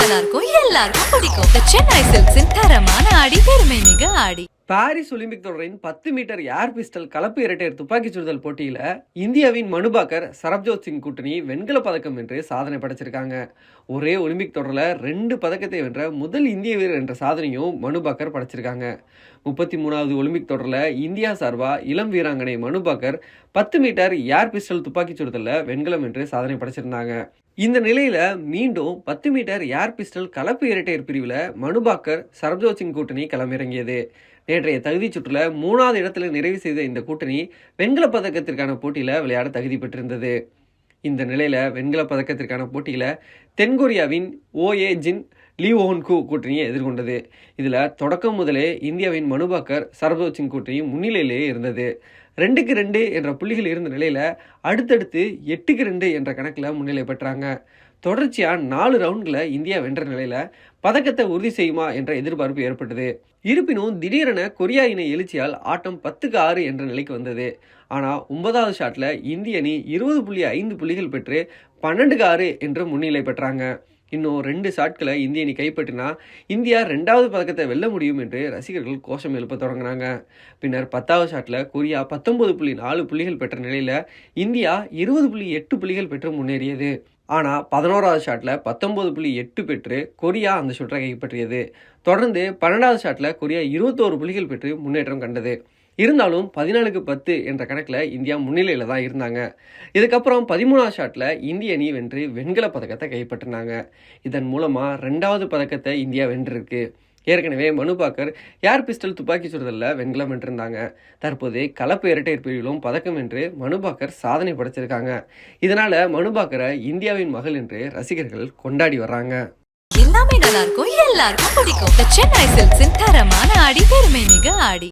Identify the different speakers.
Speaker 1: நல்லா இருக்கும், எல்லாருக்கும் பிடிக்கும். The Chennai Silks இன் தரமான ஆடி, பெருமை மிக ஆடி.
Speaker 2: பாரிஸ் ஒலிம்பிக் தொடரின் 10 மீட்டர் ஏர் பிஸ்டல் கலப்பு இரட்டையர் துப்பாக்கிச் சுடுதல் போட்டியில் இந்தியாவின் மனுபாக்கர் சரப்ஜோத் சிங் கூட்டணி வெண்கல பதக்கம் வென்று சாதனை படைச்சிருக்காங்க. ஒரே ஒலிம்பிக் தொடரில் 2 பதக்கத்தை வென்ற முதல் இந்திய வீரர் என்ற சாதனையும் மனுபாக்கர் படைச்சிருக்காங்க. 33வது ஒலிம்பிக் தொடரில் இந்தியா சார்பா இளம் வீராங்கனை மனுபாக்கர் 10 மீட்டர் ஏர் பிஸ்டல் துப்பாக்கிச் சுடுதலில் வெண்கலம் வென்று சாதனை படைச்சிருந்தாங்க. இந்த நிலையில மீண்டும் 10 மீட்டர் ஏர் பிஸ்டல் கலப்பு இரட்டையர் பிரிவில் மனுபாக்கர் சரப்ஜோத் சிங் கூட்டணி களமிறங்கியது. நேற்றைய தகுதி சுற்றுல 3வது இடத்துல நிறைவு செய்த இந்த கூட்டணி வெண்கல பதக்கத்திற்கான போட்டியில விளையாட தகுதி பெற்றிருந்தது. இந்த நிலையில வெண்கல பதக்கத்திற்கான போட்டியில தென்கொரியாவின் ஓஏ ஜின் லீவோன்கு கூட்டணியை எதிர்கொண்டது. இதுல தொடக்கம் முதலே இந்தியாவின் மனுபாக்கர் சரப்ஜோத் சிங் கூட்டணி முன்னிலையிலேயே இருந்தது. 2-2 என்ற புள்ளிகள் இருந்த நிலையில அடுத்தடுத்து 8-2 என்ற கணக்குல முன்னிலை பெற்றாங்க. தொடர்ச்சியா 4 ரவுண்ட்களை இந்தியா வென்ற நிலையில பதக்கத்தை உறுதி செய்யுமா என்ற எதிர்பார்ப்பு ஏற்பட்டது. இருப்பினும் திடீரென கொரியா இணை எழுச்சியால் ஆட்டம் 10-6 என்ற நிலைக்கு வந்தது. ஆனா 9வது ஷாட்ல இந்திய அணி 20.5 புள்ளிகள் பெற்று 12-6 என்று முன்னிலை பெற்றாங்க. இன்னும் 2 ஷாட்களை இந்திய அணி கைப்பற்றினா இந்தியா 2வது பதக்கத்தை வெல்ல முடியும் என்று ரசிகர்கள் கோஷம் எழுப்ப தொடங்கினாங்க. பின்னர் 10வது ஷாட்ல கொரியா 19.4 புள்ளிகள் பெற்ற நிலையில இந்தியா 20.8 புள்ளிகள் பெற்று முன்னேறியது. ஆனால் 11வது ஷாட்டில் 19.8 பெற்று கொரியா அந்த சுற்றை கைப்பற்றியது. தொடர்ந்து 12வது ஷாட்டில் கொரியா 21 புள்ளிகள் பெற்று முன்னேற்றம் கண்டது. இருந்தாலும் 14-10 என்ற கணக்கில் இந்தியா முன்னிலையில் தான் இருந்தாங்க. இதுக்கப்புறம் 13வது ஷாட்டில் இந்திய அணி வென்று வெண்கல பதக்கத்தை கைப்பற்றினாங்க. இதன் மூலமாக 2வது பதக்கத்தை இந்தியா வென்றிருக்கு. ஏற்கனவே மனுபாக்கர் ஏர் பிஸ்டல் துப்பாக்கி சுடுதலில் வெண்கலம் வென்றிருந்தாங்க. தற்போது கலப்பு இரட்டையர் பிரிவிலும் பதக்கம் வென்று மனுபாக்கர் சாதனை படைச்சிருக்காங்க. இதனால மனுபாக்கரை இந்தியாவின் மகள் என்று ரசிகர்கள் கொண்டாடி வர்றாங்க.
Speaker 1: எல்லாமே நல்லா இருக்கும், எல்லாருக்கும் பிடிக்கும். The Chennai Silks இன் தரமான ஆடி, பெருமை மிக ஆடி.